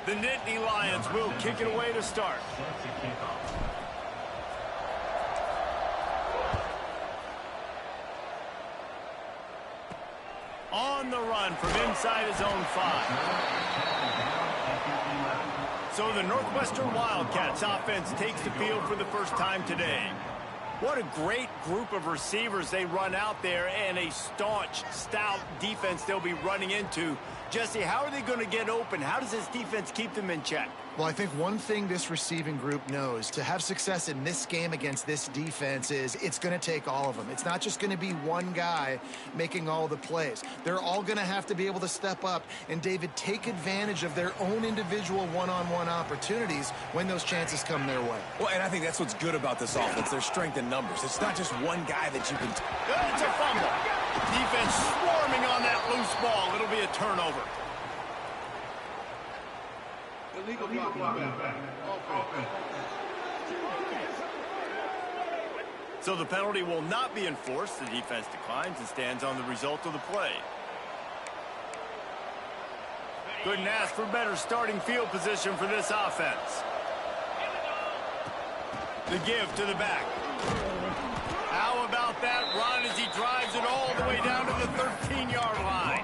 The Nittany Lions will kick it away to start. On the run from inside his own 5. So the Northwestern Wildcats offense takes the field for the first time today. What a great group of receivers they run out there, and a staunch, stout defense they'll be running into. Jesse, how are they going to get open? How does this defense keep them in check? Well, I think one thing this receiving group knows to have success in this game against this defense is it's going to take all of them. It's not just going to be one guy making all the plays. They're all going to have to be able to step up and, David, take advantage of their own individual one-on-one opportunities when those chances come their way. Well, and I think that's what's good about this offense, their strength in numbers. It's not just one guy that you can... It's a fumble. Defense swarming on that loose ball. It'll be a turnover. Illegal blocking. So the penalty will not be enforced. The defense declines and stands on the result of the play. Couldn't ask for better starting field position for this offense. The give to the back. How about that run as he drives it all the way down to the 13-yard line?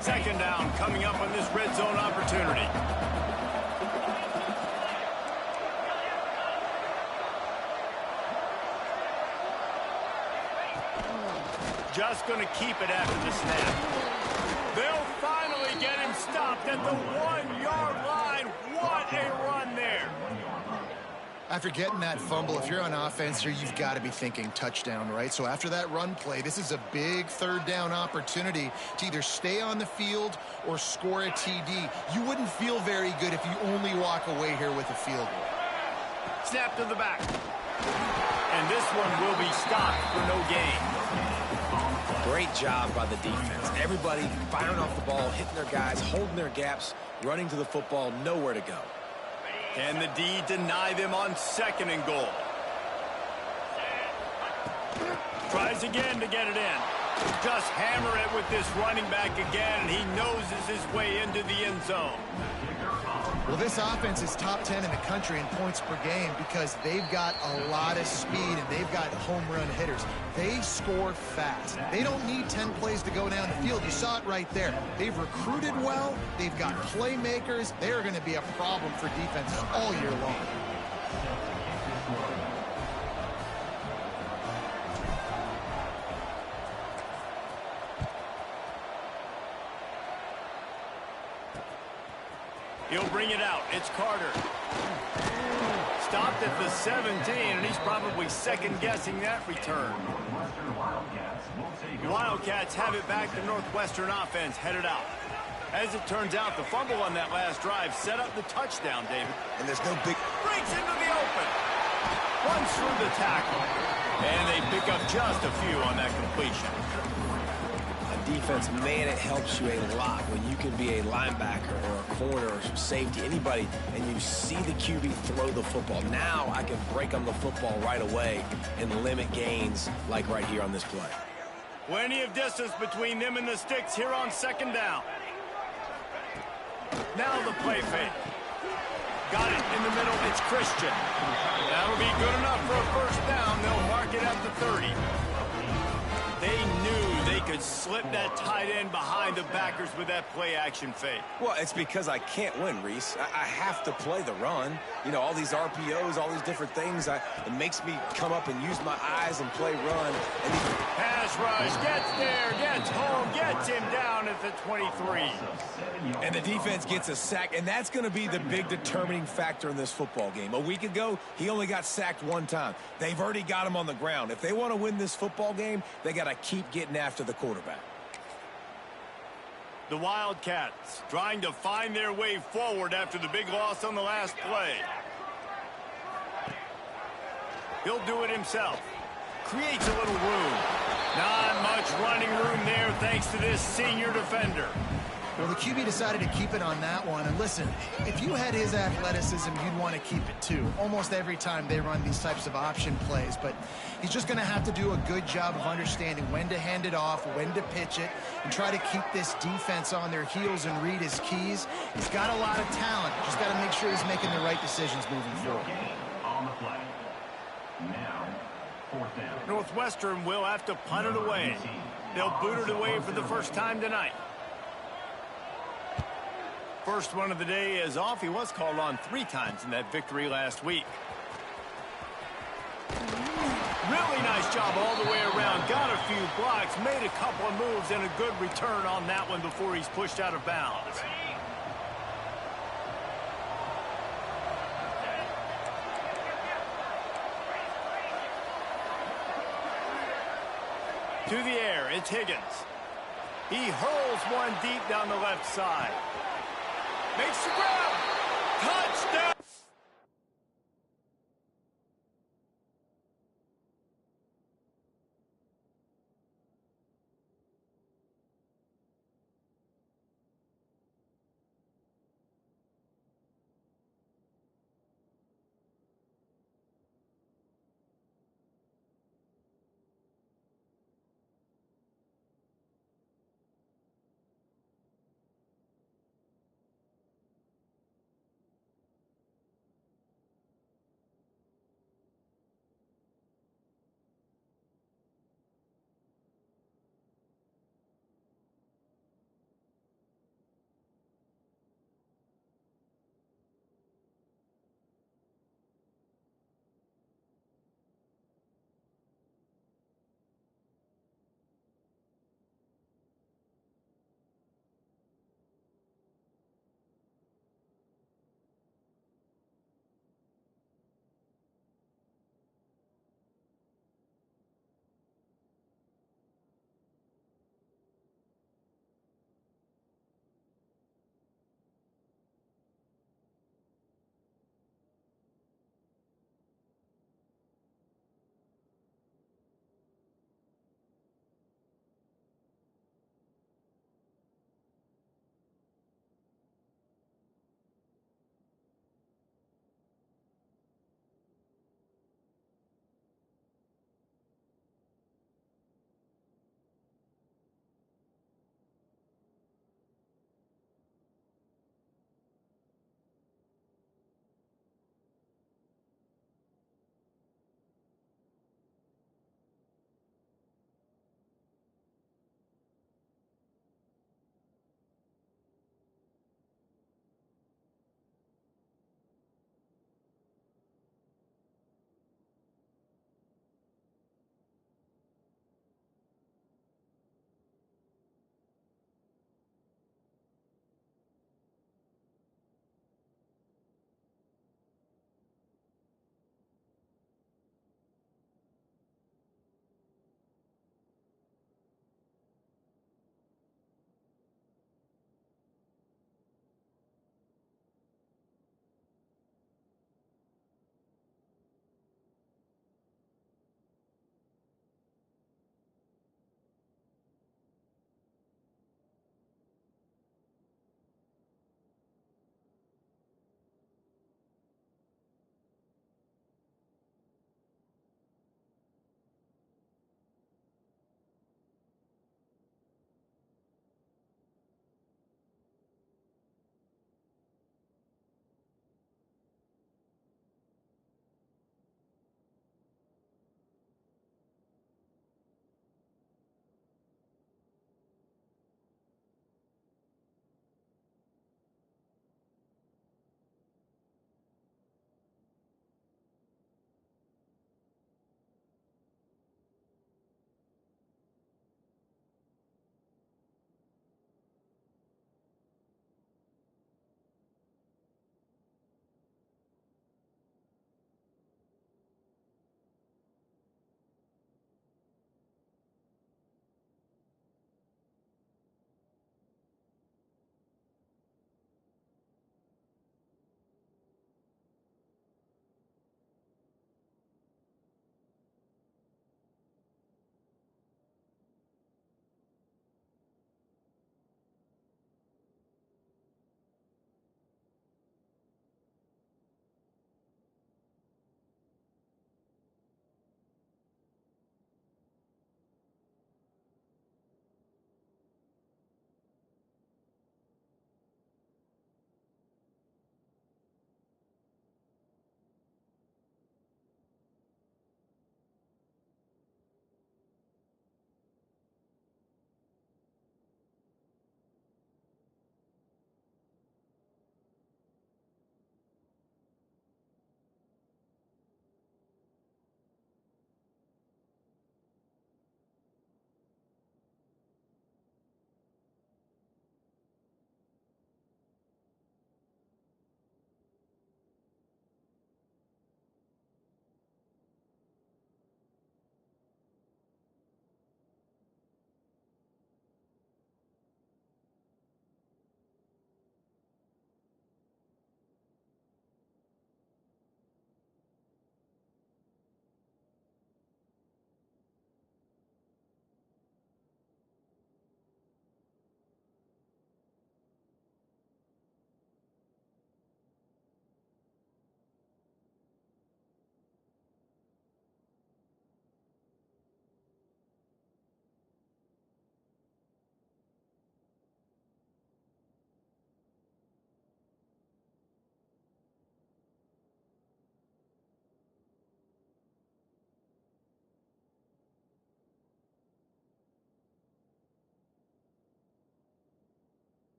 Second down coming up on this red zone opportunity. Just going to keep it after the snap. They'll finally get him stopped at the 1-yard line. What a run there. After getting that fumble, if you're on offense here, you've got to be thinking touchdown, right? So after that run play, this is a big third down opportunity to either stay on the field or score a TD. You wouldn't feel very good if you only walk away here with a field goal. Snap to the back. And this one will be stopped for no gain. Great job by the defense. Everybody firing off the ball, hitting their guys, holding their gaps, running to the football, nowhere to go. Can the D deny them on 2nd and goal? Tries again to get it in. Just hammer it with this running back again, and he noses his way into the end zone. Well, this offense is top 10 in the country in points per game because they've got a lot of speed and they've got home run hitters. They score fast. They don't need 10 plays to go down the field. You saw it right there. They've recruited well. They've got playmakers. They are going to be a problem for defenses all year long. He'll bring it out. It's Carter. Stopped at the 17, and he's probably second-guessing that return. Wildcats have it back. The Northwestern offense headed out. As it turns out, the fumble on that last drive set up the touchdown, David. And there's no big... Breaks into the open. Runs through the tackle. And they pick up just a few on that completion. Defense, man, it helps you a lot when you can be a linebacker or a corner or some safety, anybody, and you see the QB throw the football. Now I can break on the football right away and limit gains like right here on this play. Plenty of distance between them and the sticks here on 2nd down. Now the play fake. Got it in the middle. It's Christian. That'll be good enough for a first down. They'll mark it at the 30. They knew they could slip that tight end behind the backers with that play-action fake. Well, it's because I can't win, Reese. I have to play the run. You know, all these RPOs, all these different things. It makes me come up and use my eyes and play run. And pass rush, gets there, gets home, gets him down at the 23. And the defense gets a sack, and that's going to be the big determining factor in this football game. A week ago, he only got sacked one time. They've already got him on the ground. If they want to win this football game, they got to keep getting after the quarterback. The Wildcats trying to find their way forward after the big loss on the last play. He'll do it himself. Creates a little room. Not much running room there thanks to this senior defender. Well, the QB decided to keep it on that one. And listen, if you had his athleticism, you'd want to keep it too. Almost every time they run these types of option plays. But he's just going to have to do a good job of understanding when to hand it off, when to pitch it, and try to keep this defense on their heels and read his keys. He's got a lot of talent. Just got to make sure he's making the right decisions moving forward. On the play. Now, fourth down. Northwestern will have to punt it away. They'll boot it away for the first time tonight. First one of the day is off. He was called on 3 times in that victory last week. Really nice job all the way around. Got a few blocks, made a couple of moves, and a good return on that one before he's pushed out of bounds. To the air, it's Higgins. He hurls one deep down the left side. Makes the grab. Touchdown.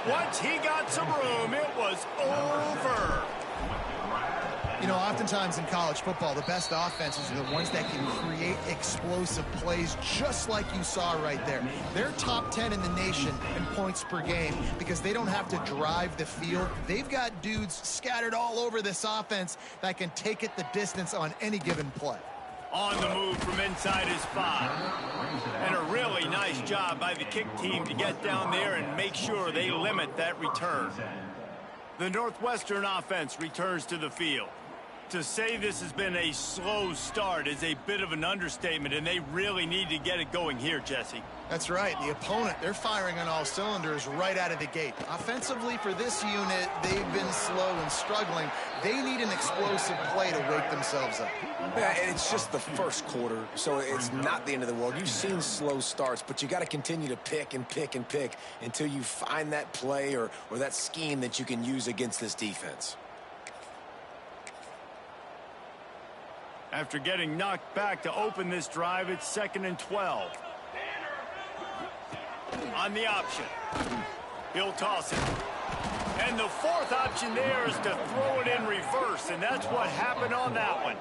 Once he got some room, it was over. You know, oftentimes in college football, the best offenses are the ones that can create explosive plays, just like you saw right there. They're top 10 in the nation in points per game because they don't have to drive the field. They've got dudes scattered all over this offense that can take it the distance on any given play. On the move from inside his 5. And a really nice job by the kick team to get down there and make sure they limit that return. The Northwestern offense returns to the field. To say this has been a slow start is a bit of an understatement, and they really need to get it going here, Jesse. That's right. The opponent, they're firing on all cylinders right out of the gate. Offensively, for this unit, they've been slow and struggling. They need an explosive play to wake themselves up. Yeah, and it's just the first quarter, so it's not the end of the world. You've seen slow starts, but you got to continue to pick and pick and pick until you find that play or that scheme that you can use against this defense. After getting knocked back to open this drive, it's 2nd and 12. On the option, he'll toss it. And the fourth option there is to throw it in reverse, and that's what happened on that one.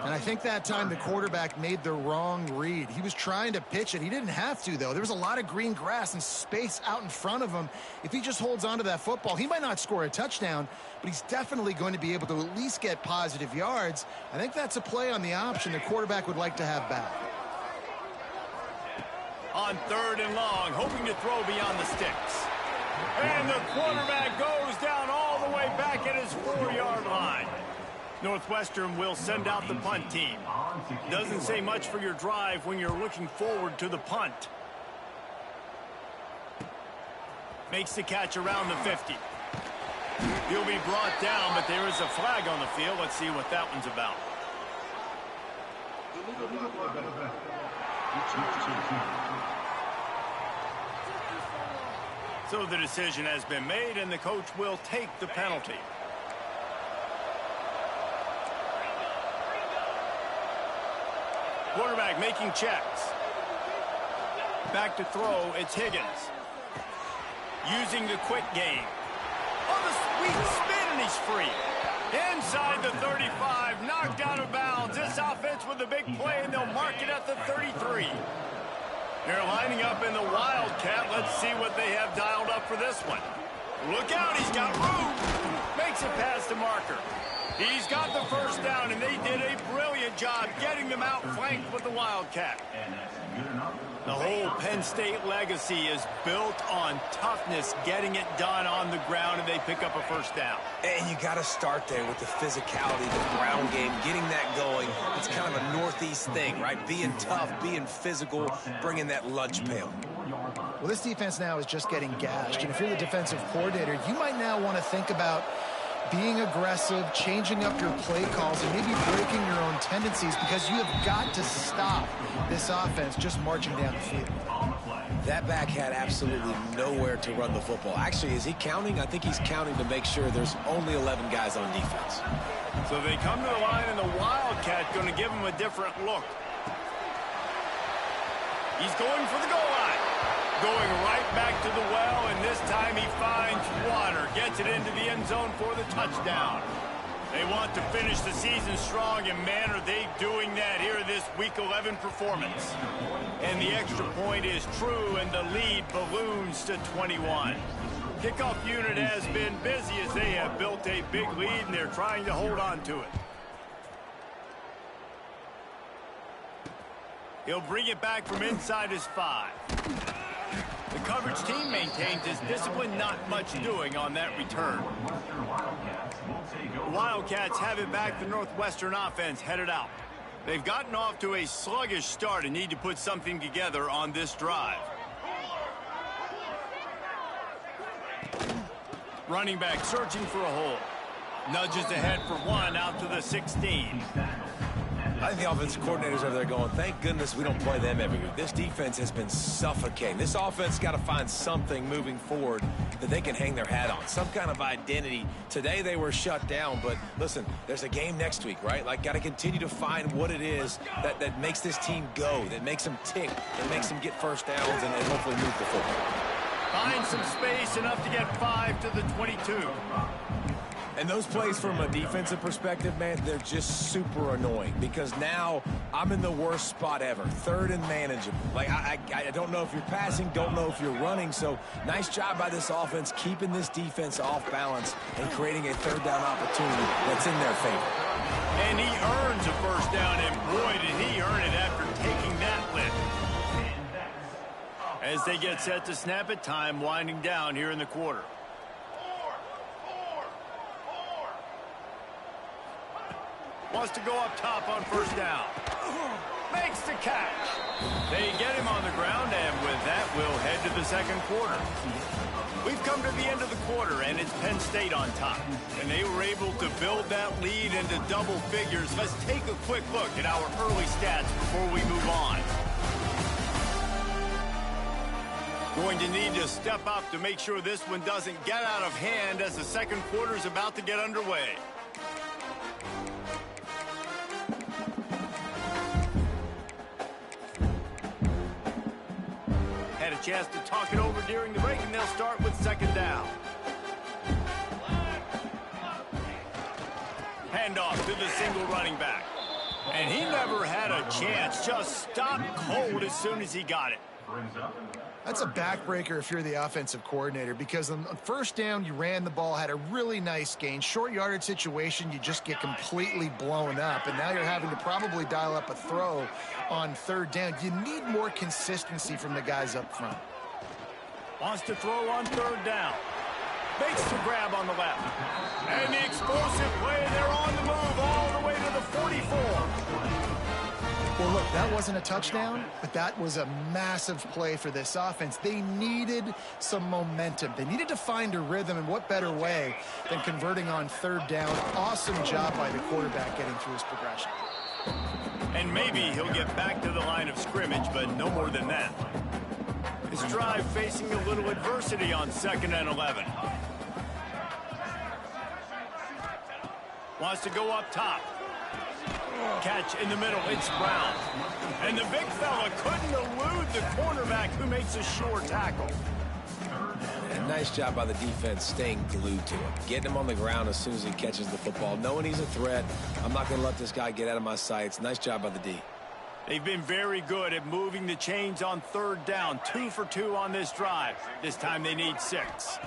And I think that time the quarterback made the wrong read. He was trying to pitch it. He didn't have to, though. There was a lot of green grass and space out in front of him. If he just holds on to that football, he might not score a touchdown, but he's definitely going to be able to at least get positive yards. I think that's a play on the option the quarterback would like to have back. On 3rd and long, hoping to throw beyond the sticks. And the quarterback goes down all the way back at his 4-yard line. Northwestern will send out the punt team. Doesn't say much for your drive when you're looking forward to the punt. Makes the catch around the 50. He'll be brought down, but there is a flag on the field. Let's see what that one's about. So the decision has been made, and the coach will take the penalty. Quarterback making checks. Back to throw, it's Higgins. Using the quick game. Oh, the sweet spin, and he's free. Inside the 35, knocked out of bounds. This offense with a big play, and they'll mark it at the 33. They're lining up in the Wildcat. Let's see what they have dialed up for this one. Look out, he's got room. Makes it past the marker. He's got the first down, and they did a brilliant job getting them outflanked with the Wildcat. The whole Penn State legacy is built on toughness, getting it done on the ground, and they pick up a first down. And you got to start there with the physicality, the ground game, getting that going. It's kind of a Northeast thing, right? Being tough, being physical, bringing that lunch pail. Well, this defense now is just getting gashed, and if you're the defensive coordinator, you might now want to think about being aggressive, changing up your play calls, and maybe breaking your own tendencies, because you have got to stop this offense just marching down the field. That back had absolutely nowhere to run the football. Actually, is he counting? I think he's counting to make sure there's only 11 guys on defense. So they come to the line, and the Wildcat going to give him a different look. He's going for the goal line. Going right back to the well, and this time he finds water. Gets it into the end zone for the touchdown. They want to finish the season strong, and man, are they doing that here in this Week 11 performance. And the extra point is true, and the lead balloons to 21. Kickoff unit has been busy as they have built a big lead, and they're trying to hold on to it. He'll bring it back from inside his 5. The coverage team maintains his discipline, not much doing on that return. The Wildcats have it back. The Northwestern offense headed out. They've gotten off to a sluggish start and need to put something together on this drive. Running back searching for a hole. Nudges ahead for one out to the 16. I think the offensive coordinators over there going, thank goodness we don't play them every week. This defense has been suffocating. This offense got to find something moving forward that they can hang their hat on, some kind of identity. Today they were shut down, but listen, there's a game next week, right? Like, got to continue to find what it is that makes this team go, that makes them tick, that makes them get first downs and hopefully move the football. Find some space, enough to get 5 to the 22. And those plays from a defensive perspective, man, they're just super annoying because now I'm in the worst spot ever. Third and manageable. Like, I don't know if you're passing, don't know if you're running. So nice job by this offense keeping this defense off balance and creating a third down opportunity that's in their favor. And he earns a first down, and boy, did he earn it after taking that lift. As they get set to snap it, time winding down here in the quarter. Wants to go up top on first down. Makes the catch. They get him on the ground, and with that, we'll head to the second quarter. We've come to the end of the quarter, and it's Penn State on top. And they were able to build that lead into double figures. Let's take a quick look at our early stats before we move on. Going to need to step up to make sure this one doesn't get out of hand as the second quarter is about to get underway. Had a chance to talk it over during the break, and they'll start with second down. Handoff to the single running back. And he never had a chance. Just stopped cold as soon as he got it. That's a backbreaker if you're the offensive coordinator, because on first down, you ran the ball, had a really nice gain. Short yardage situation, you just get completely blown up, and now you're having to probably dial up a throw on third down. You need more consistency from the guys up front. Wants to throw on third down. Makes the grab on the left. And the explosive play, they're on the move all the way to the 44. Well, look, that wasn't a touchdown, but that was a massive play for this offense. They needed some momentum. They needed to find a rhythm, and what better way than converting on third down. Awesome job by the quarterback getting through his progression. And maybe he'll get back to the line of scrimmage, but no more than that. His drive facing a little adversity on 2nd and 11. Wants to go up top. Catch in the middle, it's Brown. And the big fella couldn't elude the cornerback who makes a sure tackle. And nice job by the defense staying glued to him. Getting him on the ground as soon as he catches the football. Knowing he's a threat, I'm not going to let this guy get out of my sights. Nice job by the D. They've been very good at moving the chains on third down. 2 for 2 on this drive. This time they need 6.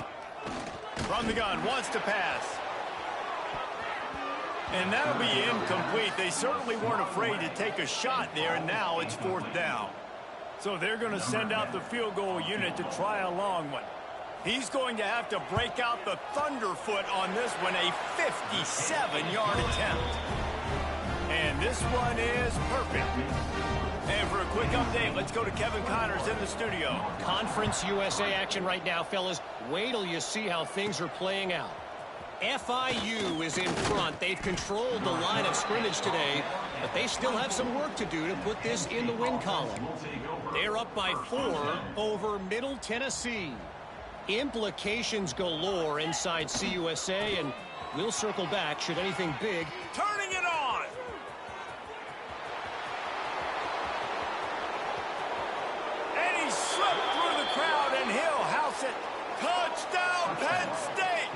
From the gun, wants to pass. And that'll be incomplete. They certainly weren't afraid to take a shot there, and now it's 4th down. So they're going to send out the field goal unit to try a long one. He's going to have to break out the thunderfoot on this one, a 57-yard attempt. And this one is perfect. And for a quick update, let's go to Kevin Connors in the studio. Conference USA action right now, fellas. Wait till you see how things are playing out. FIU is in front. They've controlled the line of scrimmage today, but they still have some work to do to put this in the win column. They're up by 4 over Middle Tennessee. Implications galore inside CUSA, and we'll circle back should anything big. Turning it on! And he slipped through the crowd, and he'll house it. Touchdown, Penn State!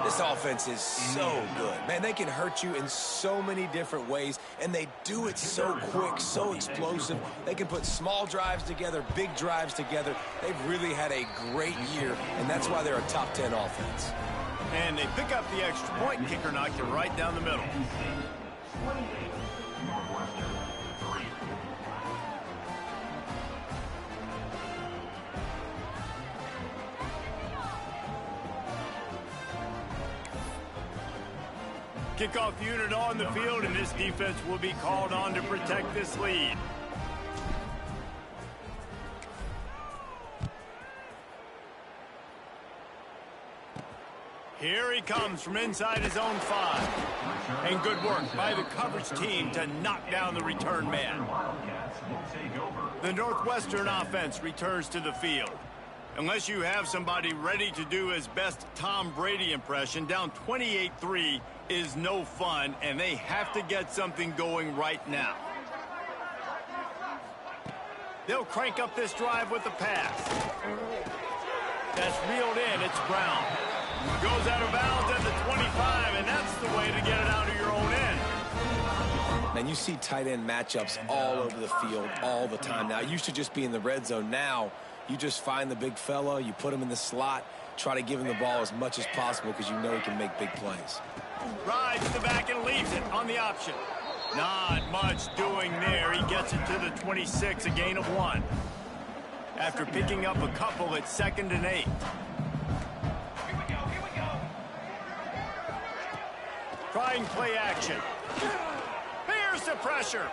This offense is so good. Man, they can hurt you in so many different ways, and they do it so quick, so explosive. They can put small drives together, big drives together. They've really had a great year, and that's why they're a top 10 offense. And they pick up the extra point. Kicker knocked it right down the middle. Kickoff unit on the field, and this defense will be called on to protect this lead. Here he comes from inside his own 5. And good work by the coverage team to knock down the return man. The Northwestern offense returns to the field. Unless you have somebody ready to do his best Tom Brady impression, down 28-3 is no fun, and they have to get something going right now. They'll crank up this drive with the pass. That's reeled in. It's Brown. Goes out of bounds at the 25, and that's the way to get it out of your own end. Man, you see tight end matchups all over the field all the time. Now, it used to just be in the red zone. Now, you just find the big fella, you put him in the slot, try to give him the ball as much as possible because you know he can make big plays. Rides the back and leaves it on the option. Not much doing there. He gets it to the 26, a gain of 1. After picking up a couple at 2nd and 8. Trying play action. Here's the pressure.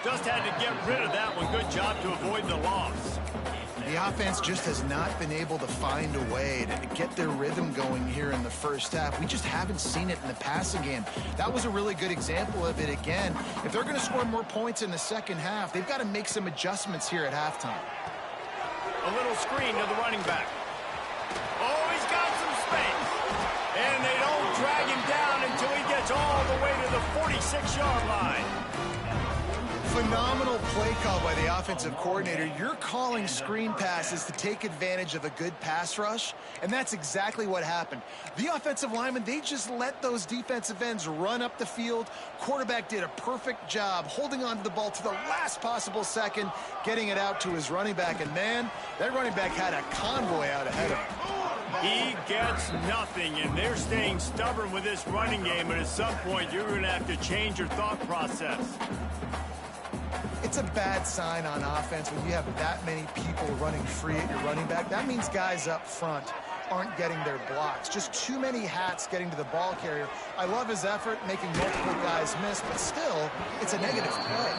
Just had to get rid of that one. Good job to avoid the loss. The offense just has not been able to find a way to get their rhythm going here in the first half. We just haven't seen it in the passing game. That was a really good example of it again. If they're going to score more points in the second half, they've got to make some adjustments here at halftime. A little screen to the running back. Oh, he's got some space. And they don't drag him down until he gets all the way to the 46-yard line. Phenomenal play call by the offensive coordinator. You're calling screen passes to take advantage of a good pass rush, and that's exactly what happened. The offensive linemen, they just let those defensive ends run up the field. Quarterback did a perfect job holding on to the ball to the last possible second, getting it out to his running back, and man, that running back had a convoy out ahead of him. He gets nothing, and they're staying stubborn with this running game, but at some point you're going to have to change your thought process. It's a bad sign on offense when you have that many people running free at your running back. That means guys up front aren't getting their blocks. Just too many hats getting to the ball carrier. I love his effort, making multiple guys miss, but still, it's a negative play.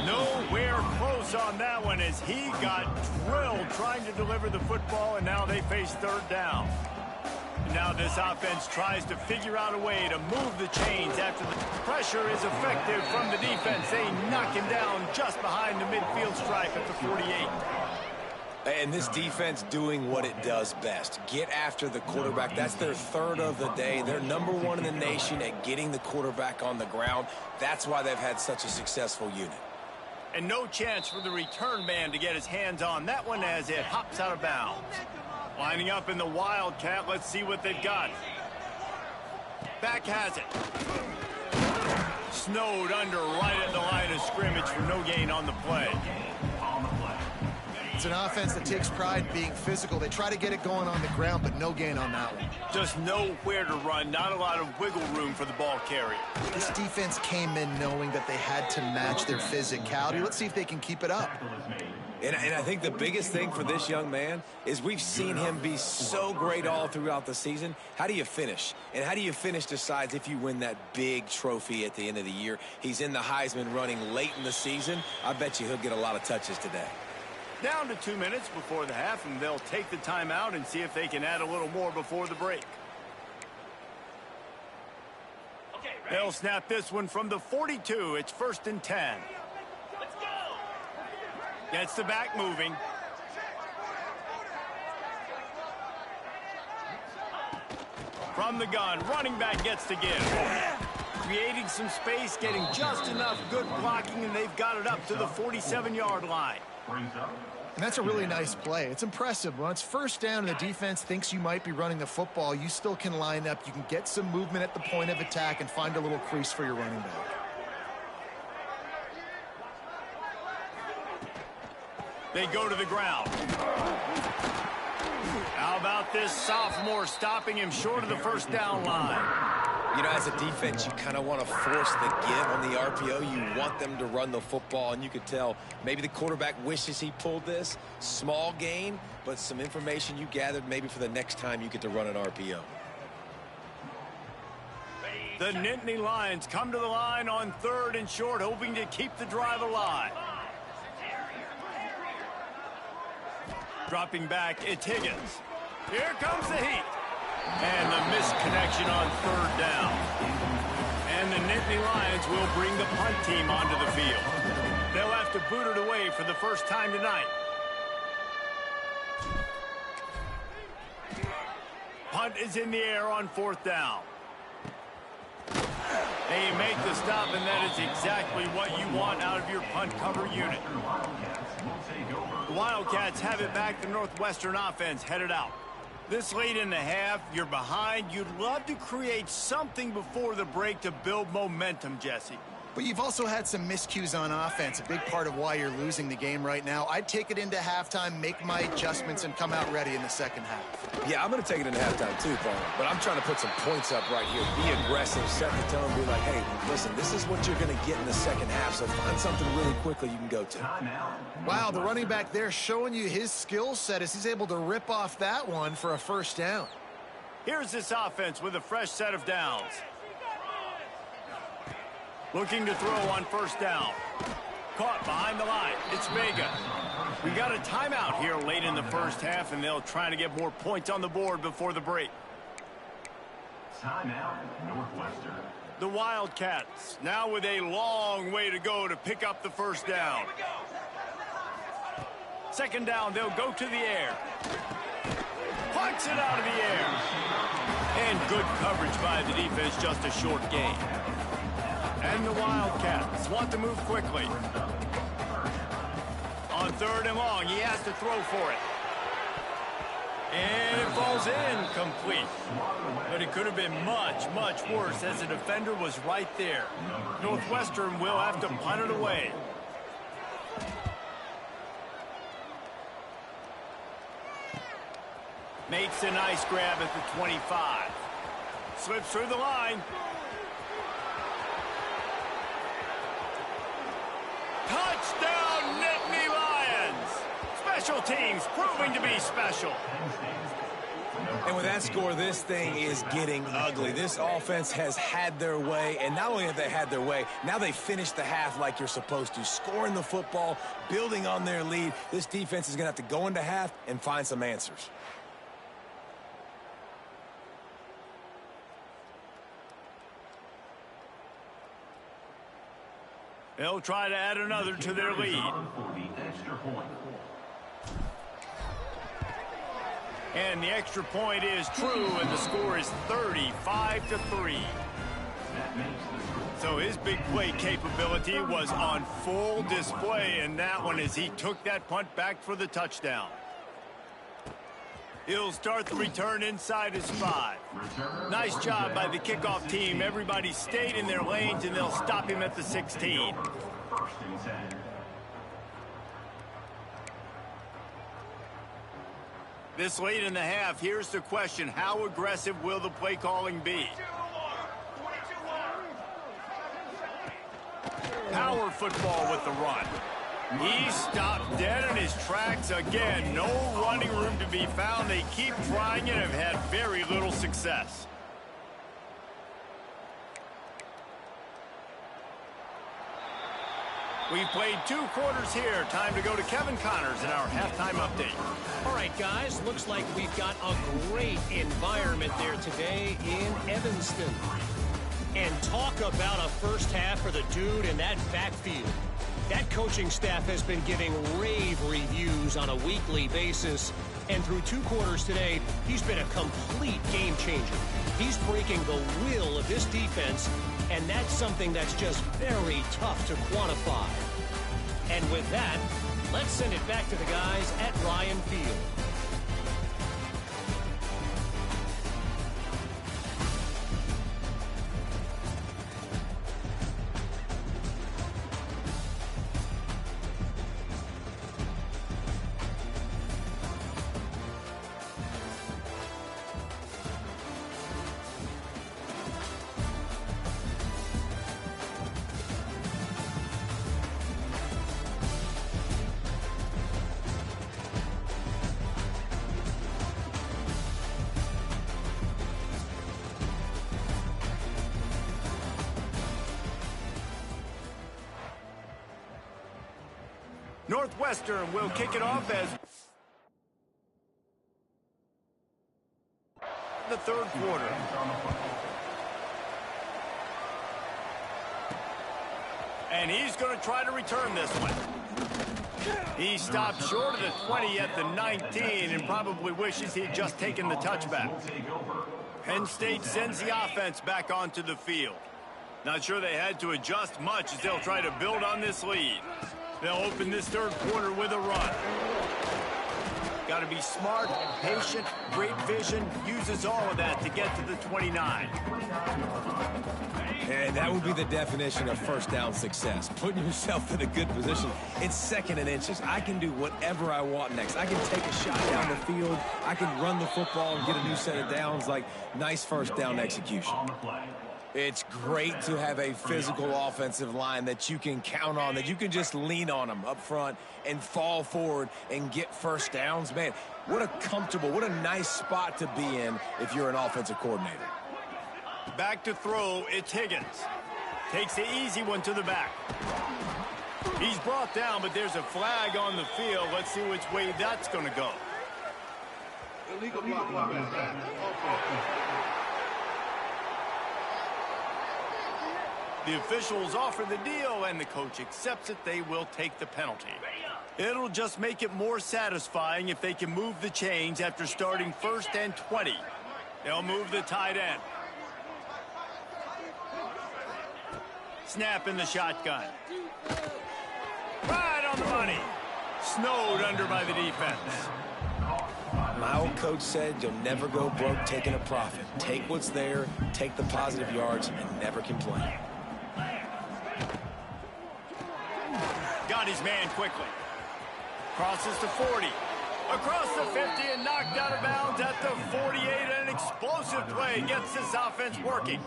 Nowhere close on that one as he got drilled trying to deliver the football, and now they face 3rd down. Now this offense tries to figure out a way to move the chains after the pressure is effective from the defense. They knock him down just behind the midfield stripe at the 48. And this defense doing what it does best. Get after the quarterback. That's their 3rd of the day. They're #1 in the nation at getting the quarterback on the ground. That's why they've had such a successful unit. And no chance for the return man to get his hands on that one as it hops out of bounds. Lining up in the Wildcat. Let's see what they've got. Back has it. Snowed under right at the line of scrimmage for no gain on the play. It's an offense that takes pride in being physical. They try to get it going on the ground, but no gain on that one. Just nowhere to run. Not a lot of wiggle room for the ball carrier. This defense came in knowing that they had to match their physicality. Let's see if they can keep it up. And I think the biggest thing for this young man is we've seen him be so great all throughout the season. How do you finish? And how do you finish decides if you win that big trophy at the end of the year. He's in the Heisman running late in the season. I bet you he'll get a lot of touches today. Down to 2 minutes before the half, and they'll take the timeout and see if they can add a little more before the break. They'll snap this one from the 42. It's 1st and 10. Gets the back moving. From the gun, running back gets to give. Creating some space, getting just enough good blocking, and they've got it up to the 47-yard line. And that's a really nice play. It's impressive. When it's 1st down and the defense thinks you might be running the football, you still can line up. You can get some movement at the point of attack and find a little crease for your running back. They go to the ground. How about this sophomore stopping him short of the 1st down line? You know, as a defense, you kind of want to force the give on the RPO. You want them to run the football, and you could tell maybe the quarterback wishes he pulled this. Small gain, but some information you gathered maybe for the next time you get to run an RPO. The Nittany Lions come to the line on 3rd and short, hoping to keep the drive alive. Dropping back, it's Higgins. Here comes the heat. And the misconnection on 3rd down. And the Nittany Lions will bring the punt team onto the field. They'll have to boot it away for the first time tonight. Punt is in the air on 4th down. They make the stop, and that is exactly what you want out of your punt cover unit. The Wildcats have it back. The Northwestern offense headed out. This late in the half, you're behind. You'd love to create something before the break to build momentum, Jesse. But you've also had some miscues on offense, a big part of why you're losing the game right now. I'd take it into halftime, make my adjustments, and come out ready in the second half. Yeah, I'm going to take it into halftime too, Paul. But I'm trying to put some points up right here. Be aggressive, set the tone, be like, hey, listen, this is what you're going to get in the second half, so find something really quickly you can go to. Wow, the running back there showing you his skill set as he's able to rip off that one for a first down. Here's this offense with a fresh set of downs. Looking to throw on first down. Caught behind the line. It's Vega. We got a timeout here late in the first half, and they'll try to get more points on the board before the break. Timeout, Northwestern. The Wildcats now with a long way to go to pick up the first down. Second down, they'll go to the air. Plucks it out of the air. And good coverage by the defense, just a short gain. And the Wildcats want to move quickly. On third and long, he has to throw for it. And it falls in complete. But it could have been much, much worse as the defender was right there. Northwestern will have to punt it away. Makes a nice grab at the 25. Slips through the line. Touchdown, Nittany Lions! Special teams proving to be special. And with that score, this thing is getting ugly. This offense has had their way, and not only have they had their way, now they finished the half like you're supposed to, scoring the football, building on their lead. This defense is going to have to go into half and find some answers. They'll try to add another to their lead. And the extra point is true, and the score is 35-3. So his big play capability was on full display in that one as he took that punt back for the touchdown. He'll start the return inside his 5. Nice job by the kickoff team. Everybody stayed in their lanes, and they'll stop him at the 16. This late in the half, here's the question. How aggressive will the play calling be? Power football with the run. He stopped dead in his tracks again. No running room to be found. They keep trying and have had very little success. We've played 2 quarters here. Time to go to Kevin Connors in our halftime update. All right, guys, looks like we've got a great environment there today in Evanston. And talk about a first half for the dude in that backfield. That coaching staff has been giving rave reviews on a weekly basis. And through 2 quarters today, he's been a complete game changer. He's breaking the will of this defense, and that's something that's just very tough to quantify. And with that, let's send it back to the guys at Ryan Field. Northwestern will kick it off as the third quarter. And he's going to try to return this one. He stopped short of the 20 at the 19 and probably wishes he had just taken the touchback. Penn State sends the offense back onto the field. Not sure they had to adjust much as they'll try to build on this lead. They'll open this third quarter with a run. Got to be smart, patient, great vision, uses all of that to get to the 29. And that would be the definition of first down success. Putting yourself in a good position. It's second and inches. I can do whatever I want next. I can take a shot down the field. I can run the football and get a new set of downs. Like, nice first down execution. It's great to have a physical offensive line that you can count on, that you can just lean on them up front and fall forward and get first downs. Man, what a comfortable, what a nice spot to be in if you're an offensive coordinator. Back to throw, it's Higgins. Takes the easy one to the back. He's brought down, but there's a flag on the field. Let's see which way that's going to go. Illegal blocking back. The officials offer the deal, and the coach accepts it. They will take the penalty. It'll just make it more satisfying if they can move the chains after starting 1st and 20. They'll move the tight end. Snap in the shotgun. Right on the money. Snowed under by the defense. My old coach said you'll never go broke taking a profit. Take what's there, take the positive yards, and never complain. Got his man quickly. Crosses to 40. Across the 50 and knocked out of bounds at the 48. An explosive play gets this offense working.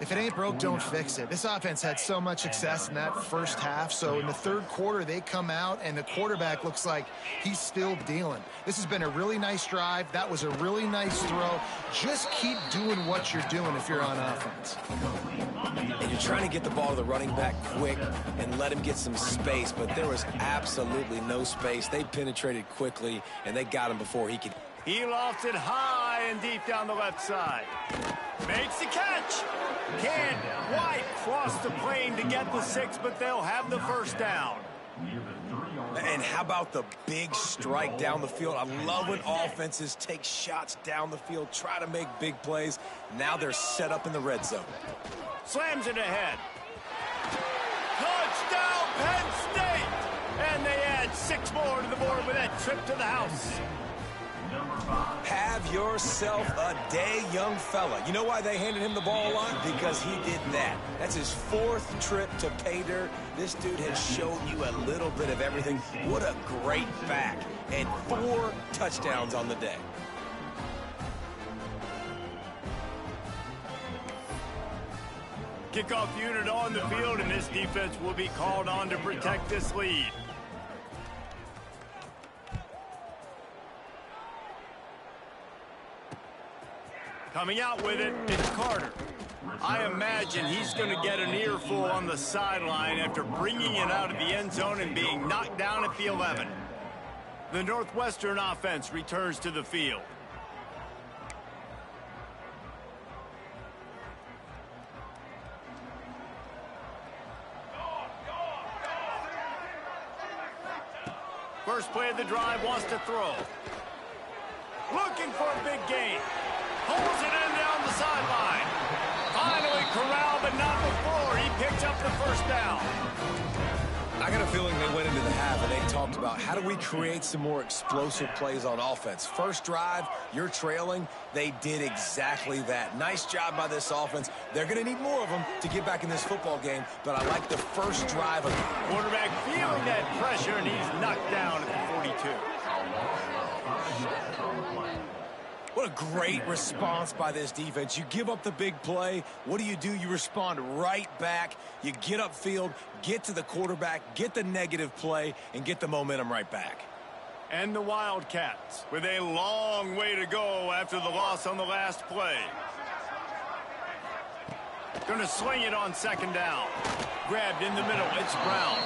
If it ain't broke, don't fix it. This offense had so much success in that first half, so in the third quarter, they come out, and the quarterback looks like he's still dealing. This has been a really nice drive. That was a really nice throw. Just keep doing what you're doing if you're on offense. And you're trying to get the ball to the running back quick and let him get some space, but there was absolutely no space. They penetrated quickly, and they got him before he could. He lofts it high and deep down the left side. Makes the catch. Can't quite cross the plane to get the 6, but they'll have the first down. And how about the big strike down the field? I love when offenses take shots down the field, try to make big plays. Now they're set up in the red zone. Slams it ahead. Touchdown, Penn State! And they add 6 more to the board with that trip to the house. Have yourself a day, young fella. You know why they handed him the ball a lot? Because he did that. That's his 4th trip to pay dirt. This dude has shown you a little bit of everything. What a great back. And 4 touchdowns on the day. Kickoff unit on the field, and this defense will be called on to protect this lead. Coming out with it, it's Carter. I imagine he's going to get an earful on the sideline after bringing it out of the end zone and being knocked down at the 11. The Northwestern offense returns to the field. First play of the drive, wants to throw. Looking for a big gain. Pulls it in down the sideline. Finally corralled, but not before. He picks up the first down. I got a feeling they went into the half and they talked about how do we create some more explosive plays on offense. First drive, you're trailing. They did exactly that. Nice job by this offense. They're going to need more of them to get back in this football game, but I like the first drive of it. Quarterback feeling that pressure, and he's knocked down at the 42. What a great response by this defense. You give up the big play. What do? You respond right back. You get upfield, get to the quarterback, get the negative play, and get the momentum right back. And the Wildcats with a long way to go after the loss on the last play. Going to swing it on second down. Grabbed in the middle. It's Brown.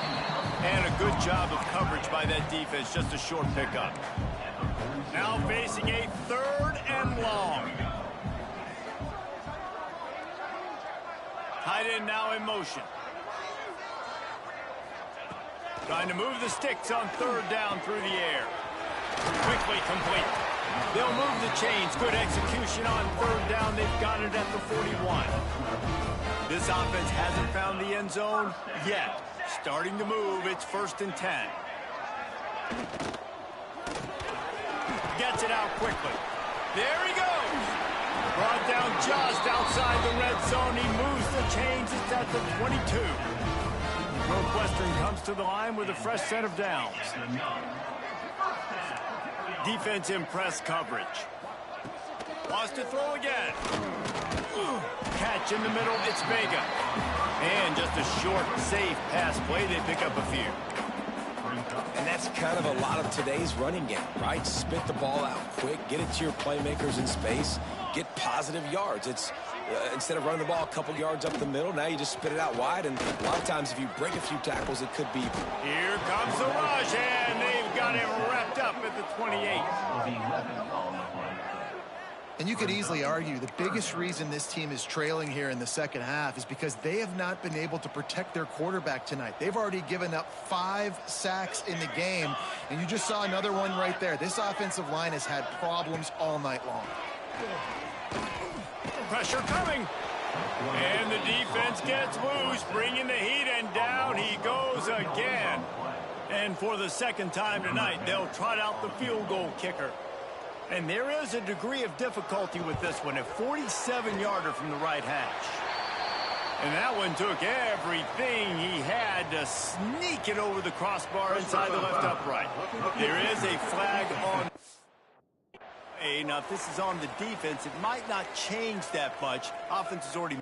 And a good job of coverage by that defense. Just a short pickup. Now facing a 3rd and long. Tight end now in motion. Trying to move the sticks on 3rd down through the air. Quickly complete. They'll move the chains. Good execution on 3rd down. They've got it at the 41. This offense hasn't found the end zone yet. Starting to move. It's 1st and 10. Gets it out quickly. There he goes. Brought down just outside the red zone. He moves the chains. It's at the 22. Northwestern comes to the line with a fresh set of downs. Defense in press coverage. Wants to throw again. Catch in the middle. It's Vega. And just a short, safe pass play. They pick up a few. And that's kind of a lot of today's running game, right? Spit the ball out quick, get it to your playmakers in space, get positive yards. It's instead of running the ball a couple yards up the middle, now you just spit it out wide. And a lot of times if you break a few tackles, it could be. Here comes the rush, and they've got him wrapped up at the 28. And you could easily argue the biggest reason this team is trailing here in the second half is because they have not been able to protect their quarterback tonight. They've already given up 5 sacks in the game, and you just saw another one right there. This offensive line has had problems all night long. Pressure coming. And the defense gets loose, bringing the heat, and down he goes again. And for the second time tonight, they'll trot out the field goal kicker. And there is a degree of difficulty with this one, a 47-yarder from the right hash. And that one took everything he had to sneak it over the crossbar inside the left upright. There is a flag on. Now, if this is on the defense, it might not change that much. Offense is already.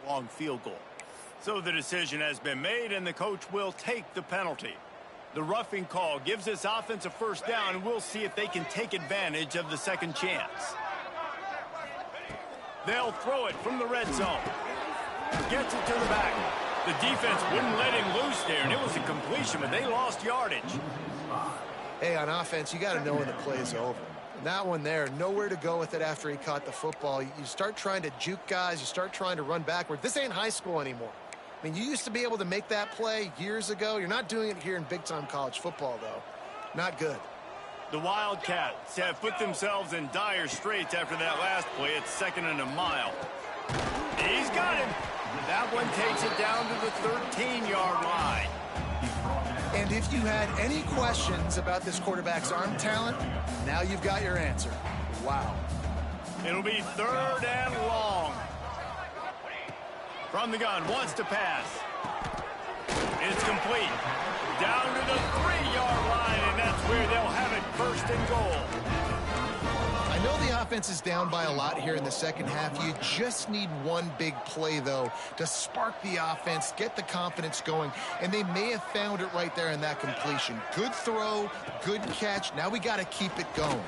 Long field goal. So the decision has been made, and the coach will take the penalty. The roughing call gives this offense a first down, and we'll see if they can take advantage of the second chance. They'll throw it from the red zone. Gets it to the back. The defense wouldn't let him loose there, and it was a completion, but they lost yardage. Hey, on offense, you got to know when the play's over. That one there, nowhere to go with it after he caught the football. You start trying to juke guys. You start trying to run backward. This ain't high school anymore. I mean, you used to be able to make that play years ago. You're not doing it here in big-time college football, though. Not good. The Wildcats have put themselves in dire straits after that last play. It's 2nd and a mile. He's got him. That one takes it down to the 13-yard line. And if you had any questions about this quarterback's arm talent, now you've got your answer. Wow. It'll be 3rd and long. From the gun, wants to pass. It's complete. Down to the 3-yard line, and that's where they'll have it 1st and goal. I know the offense is down by a lot here in the second half. You just need one big play, though, to spark the offense, get the confidence going, and they may have found it right there in that completion. Good throw, good catch. Now we got to keep it going.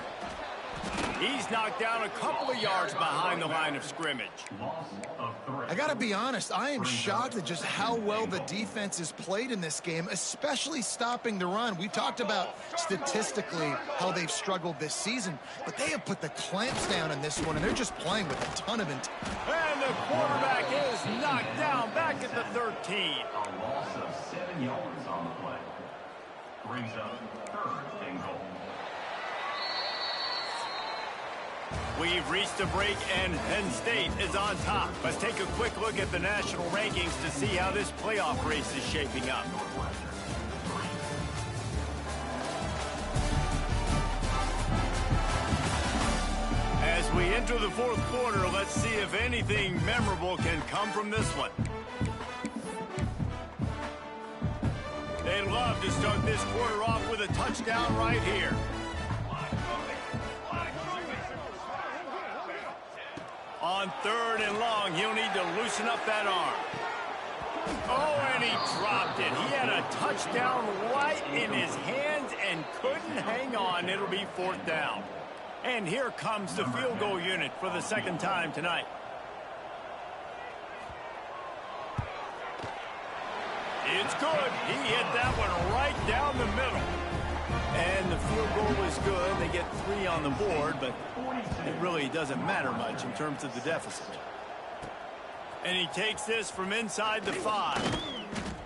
He's knocked down a couple of yards behind the line of scrimmage. I got to be honest, I am shocked at just how well the defense has played in this game, especially stopping the run. We talked about statistically how they've struggled this season, but they have put the clamps down in this one, and they're just playing with a ton of intent. And the quarterback is knocked down back at the 13. A loss of 7 yards on the play. Brings up 3rd and goal. We've reached a break, and Penn State is on top. Let's take a quick look at the national rankings to see how this playoff race is shaping up. As we enter the 4th quarter, let's see if anything memorable can come from this one. They'd love to start this quarter off with a touchdown right here. On 3rd and long, he'll need to loosen up that arm. Oh, and he dropped it. He had a touchdown right in his hands and couldn't hang on. It'll be 4th down. And here comes the field goal unit for the 2nd time tonight. It's good. He hit that one right down the middle. And the field goal is good. They get 3 on the board, but it really doesn't matter much in terms of the deficit. And he takes this from inside the 5.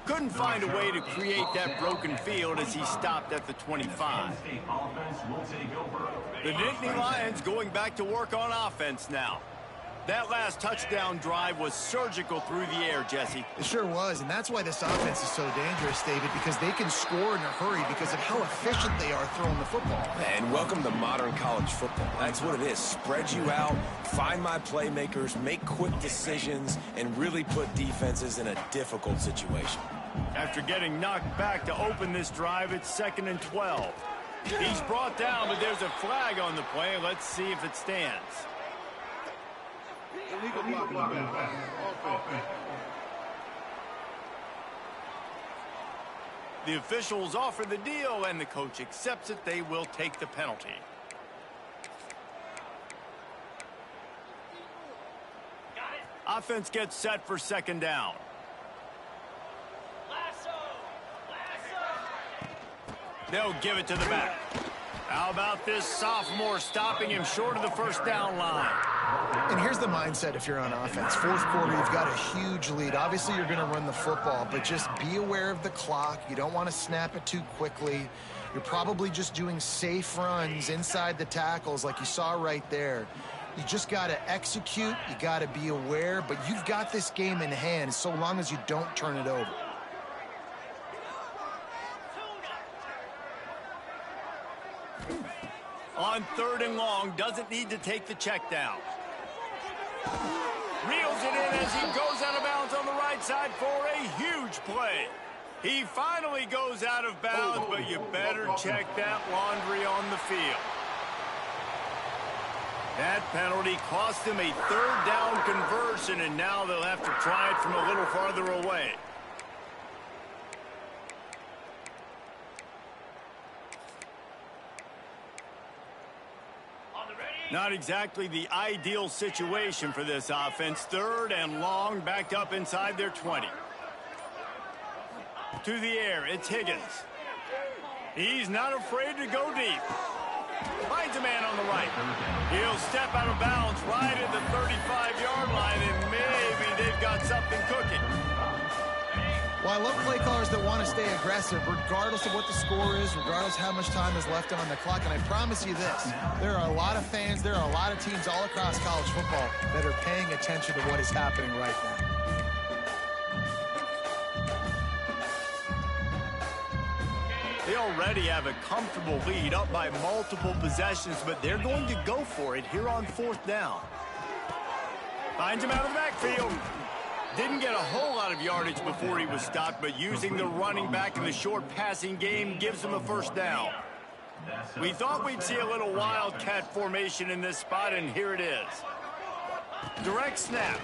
Couldn't find a way to create that broken field as he stopped at the 25. The Nittany Lions going back to work on offense now. That last touchdown drive was surgical through the air, Jesse. It sure was, and that's why this offense is so dangerous, David, because they can score in a hurry because of how efficient they are throwing the football. And welcome to modern college football. That's what it is. Spread you out, find my playmakers, make quick decisions, and really put defenses in a difficult situation. After getting knocked back to open this drive, it's 2nd and 12. He's brought down, but there's a flag on the play. Let's see if it stands. Illegal blocking offense. The officials offer the deal, and the coach accepts it. They will take the penalty. Offense gets set for 2nd down. They'll give it to the back. How about this sophomore stopping him short of the 1st down line? And here's the mindset if you're on offense. 4th quarter, you've got a huge lead. Obviously, you're going to run the football, but just be aware of the clock. You don't want to snap it too quickly. You're probably just doing safe runs inside the tackles like you saw right there. You just got to execute. You got to be aware, but you've got this game in hand so long as you don't turn it over. On 3rd and long, doesn't need to take the check down. Reels it in as he goes out of bounds on the right side for a huge play. He finally goes out of bounds, but you better check that laundry on the field. That penalty cost him a 3rd down conversion, and now they'll have to try it from a little farther away. Not exactly the ideal situation for this offense. 3rd and long, backed up inside their 20. To the air, it's Higgins. He's not afraid to go deep. Finds a man on the right. He'll step out of bounds right at the 35-yard line, and maybe they've got something cooking. Well, I love play callers that want to stay aggressive, regardless of what the score is, regardless how much time is left on the clock. And I promise you this, there are a lot of fans, there are a lot of teams all across college football that are paying attention to what is happening right now. They already have a comfortable lead up by multiple possessions, but they're going to go for it here on 4th down. Finds him out of the backfield. Didn't get a whole lot of yardage before he was stopped, but using the running back in the short passing game gives him a 1st down. We thought we'd see a little wildcat formation in this spot, and here it is. Direct snap.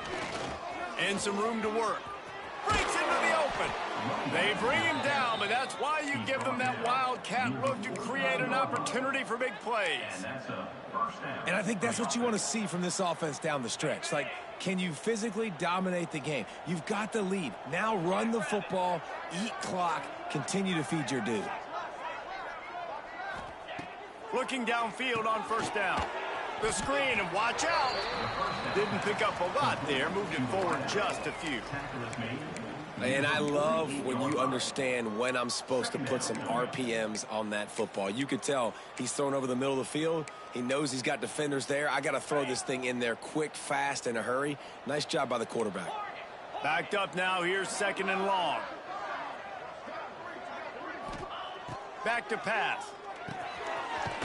And some room to work. Breaks into the open. They bring him down, but that's why you give them that wildcat look to create an opportunity for big plays. And I think that's what you want to see from this offense down the stretch. Like, can you physically dominate the game? You've got the lead. Now run the football, eat clock, continue to feed your dude. Looking downfield on 1st down. The screen, and watch out. Didn't pick up a lot there. Moved it forward just a few. And I love when you understand when I'm supposed to put some RPMs on that football. You could tell he's thrown over the middle of the field. He knows he's got defenders there. I got to throw this thing in there quick, fast, in a hurry. Nice job by the quarterback. Backed up now. Here's 2nd and long. Back to pass.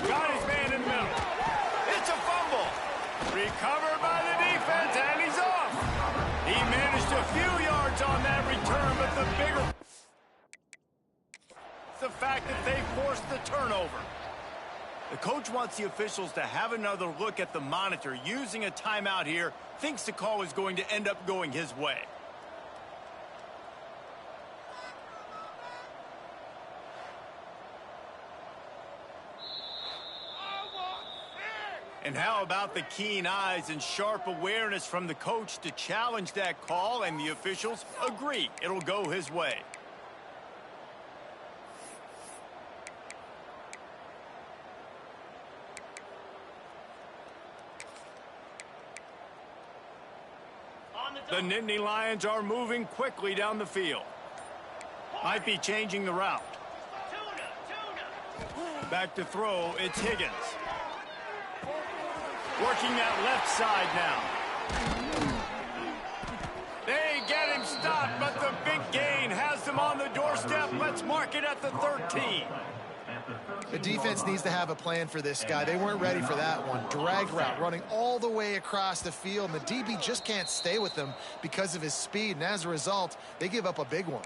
Got his man in the middle. It's a fumble. Recovered by the defense, and he's off. He managed a few yards on that return, but the bigger the fact that they forced the turnover. The coach wants the officials to have another look at the monitor. Using a timeout here, thinks the call is going to end up going his way. And how about the keen eyes and sharp awareness from the coach to challenge that call, and the officials agree it'll go his way. The Nittany Lions are moving quickly down the field. Might be changing the route. Back to throw, it's Higgins. Working that left side now. They get him stopped, but the big gain has them on the doorstep. Let's mark it at the 13. The defense needs to have a plan for this guy. They weren't ready for that one. Drag route running all the way across the field, and the DB just can't stay with him because of his speed, and as a result, they give up a big one.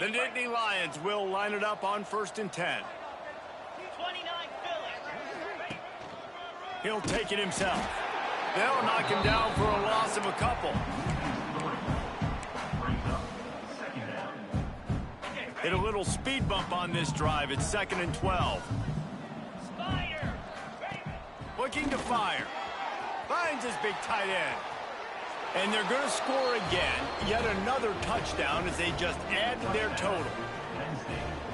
The Nittany Lions will line it up on 1st and 10. He'll take it himself. They'll knock him down for a loss of a couple. Hit a little speed bump on this drive. It's 2nd and 12. Looking to fire. Finds his big tight end. And they're going to score again. Yet another touchdown as they just add to their total.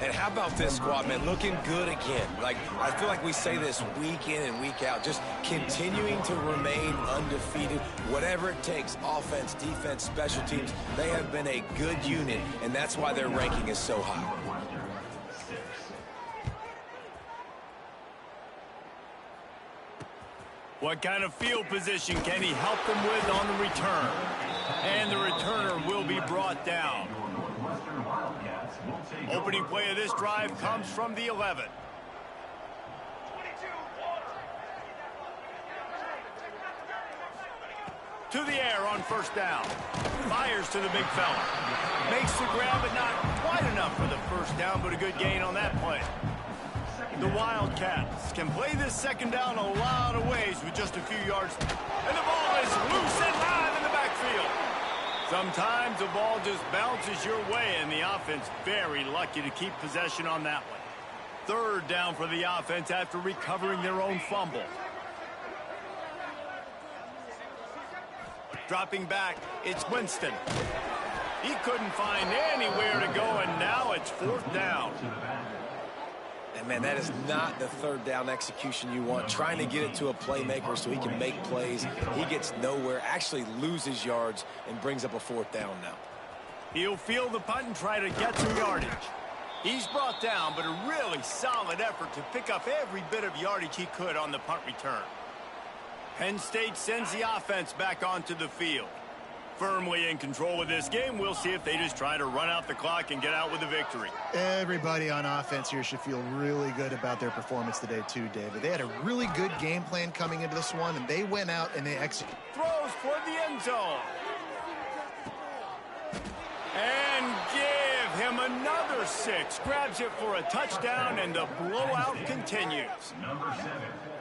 And how about this squad, man? Looking good again. Like, I feel like we say this week in and week out. Just continuing to remain undefeated. Whatever it takes, offense, defense, special teams, they have been a good unit, and that's why their ranking is so high. What kind of field position can he help them with on the return? And the returner will be brought down. Opening play of this drive comes from the 11. To the air on 1st down. Fires to the big fella. Makes the grab, but not quite enough for the 1st down, but a good gain on that play. The Wildcats can play this 2nd down a lot of ways with just a few yards. And the ball is loose and live in the backfield. Sometimes the ball just bounces your way, and the offense very lucky to keep possession on that one. 3rd down for the offense after recovering their own fumble. Dropping back, it's Winston. He couldn't find anywhere to go, and now it's 4th down. And, man, that is not the 3rd down execution you want. Trying to get it to a playmaker so he can make plays. He gets nowhere, actually loses yards, and brings up a 4th down now. He'll field the punt and try to get some yardage. He's brought down, but a really solid effort to pick up every bit of yardage he could on the punt return. Penn State sends the offense back onto the field. Firmly in control of this game. We'll see if they just try to run out the clock and get out with a victory. Everybody on offense here should feel really good about their performance today too, David. They had a really good game plan coming into this one, and they went out and they executed. Throws toward the end zone. And give him another 6. Grabs it for a touchdown, and the blowout continues.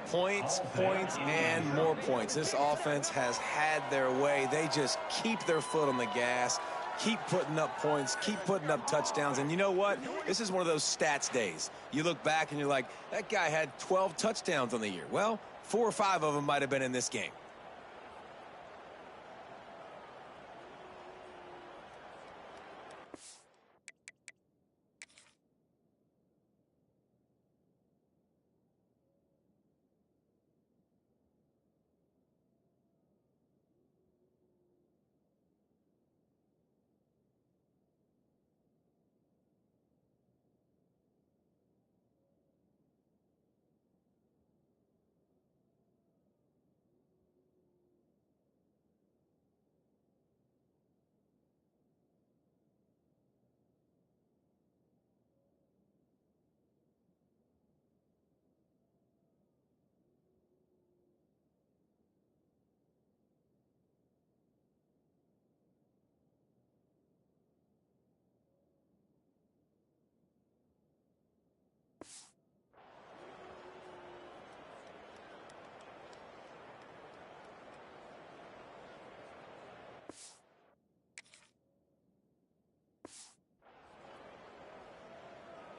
Points, points, and more points. This offense has had their way. They just keep their foot on the gas, keep putting up points, keep putting up touchdowns. And you know what? This is one of those stats days. You look back and you're like, that guy had 12 touchdowns on the year. Well, 4 or 5 of them might have been in this game.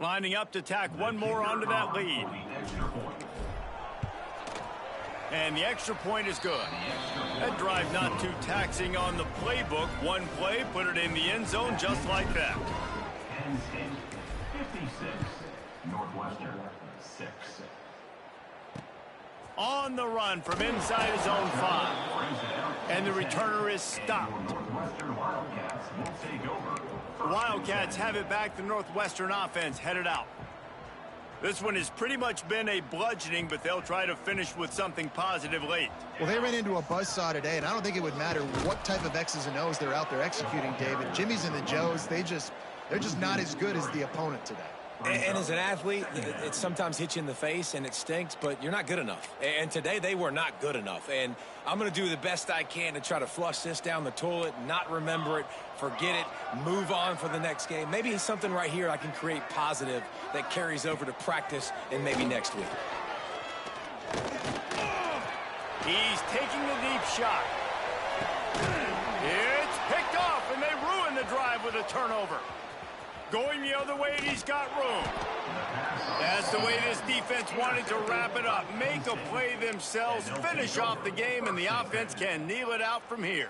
Lining up to tack one more onto that lead. And the extra point is good. That drive not too taxing on the playbook. One play, put it in the end zone just like that. Penn State 56, Northwestern 6. On the run from inside his own 5. And the returner is stopped. Northwestern Wildcats will take over. The Wildcats have it back. The Northwestern offense headed out. This one has pretty much been a bludgeoning, but they'll try to finish with something positive late. Well, they ran into a buzzsaw today, and I don't think it would matter what type of X's and O's they're out there executing, David. Jimmy's and the Joes, they're just not as good as the opponent today. And as an athlete, it sometimes hits you in the face and it stinks, but you're not good enough. And today they were not good enough. And I'm going to do the best I can to try to flush this down the toilet, not remember it, forget it, move on for the next game. Maybe something right here I can create positive that carries over to practice and maybe next week. He's taking a deep shot. It's picked off, and they ruin the drive with a turnover. Going the other way, and he's got room. That's the way this defense wanted to wrap it up. Make a play themselves, finish off the game, and the offense can kneel it out from here.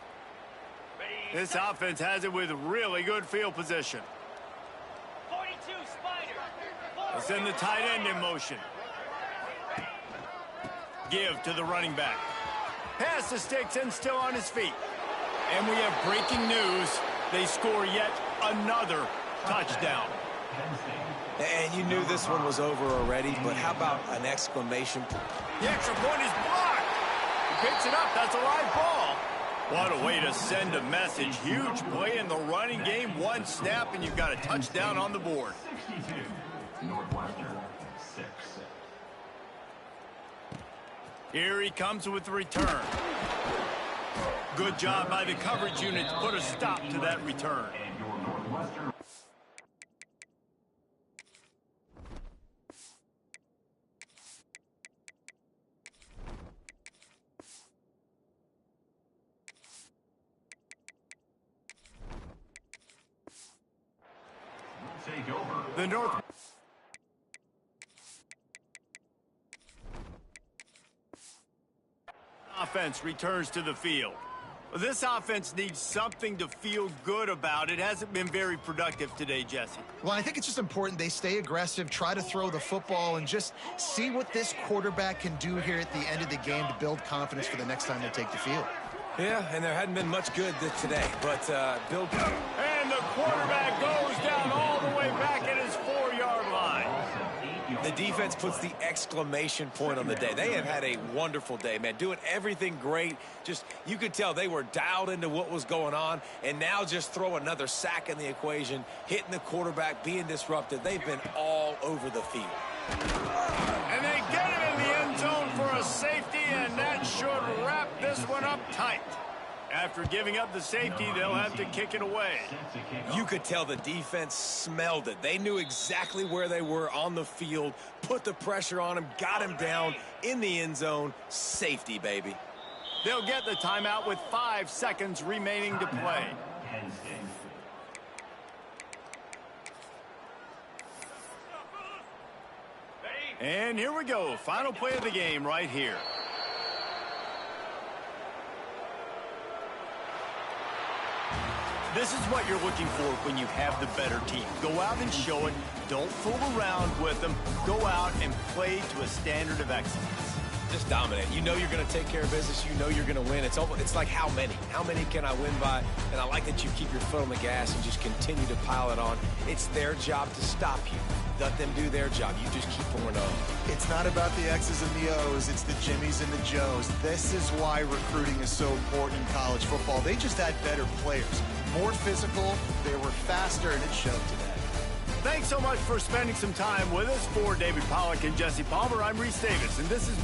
This offense has it with really good field position. 42 Spider. Let's send the tight end in motion. Give to the running back. Pass the sticks and still on his feet. And we have breaking news. They score yet another touchdown. And you knew this one was over already, but how about an exclamation? The extra point is blocked. He picks it up. That's a live ball. What a way to send a message. Huge play in the running game. One snap, and you've got a touchdown on the board. 62. Northwestern 6. Here he comes with the return. Good job by the coverage unit to put a stop to that return. And your Northwestern. Take over. The North offense returns to the field. This offense needs something to feel good about. It hasn't been very productive today, Jesse. Well, I think it's just important they stay aggressive, try to throw the football, and just see what this quarterback can do here at the end of the game to build confidence for the next time they take the field. Yeah, and there hadn't been much good today, but Bill... And the quarterback goes down all the way back at his 4-yard line. The defense puts the exclamation point on the day. They have had a wonderful day, man, doing everything great. Just, you could tell they were dialed into what was going on, and now just throw another sack in the equation, hitting the quarterback, being disrupted. They've been all over the field. And they get it in the end zone for a safety, and that should wrap this one up tight. After giving up the safety, they'll have to kick it away. You could tell the defense smelled it. They knew exactly where they were on the field, put the pressure on him, got him down in the end zone. Safety, baby. They'll get the timeout with 5 seconds remaining to play. And here we go. Final play of the game right here. This is what you're looking for when you have the better team. Go out and show it. Don't fool around with them. Go out and play to a standard of excellence. Just dominate. You know you're going to take care of business. You know you're going to win. It's like how many? How many can I win by? And I like that you keep your foot on the gas and just continue to pile it on. It's their job to stop you. Let them do their job. You just keep pouring on. It's not about the X's and the O's. It's the Jimmys and the Joes. This is why recruiting is so important in college football. They just had better players. More physical, they were faster, and it showed today. Thanks so much for spending some time with us. For David Pollack and Jesse Palmer, I'm Reese Davis, and this has been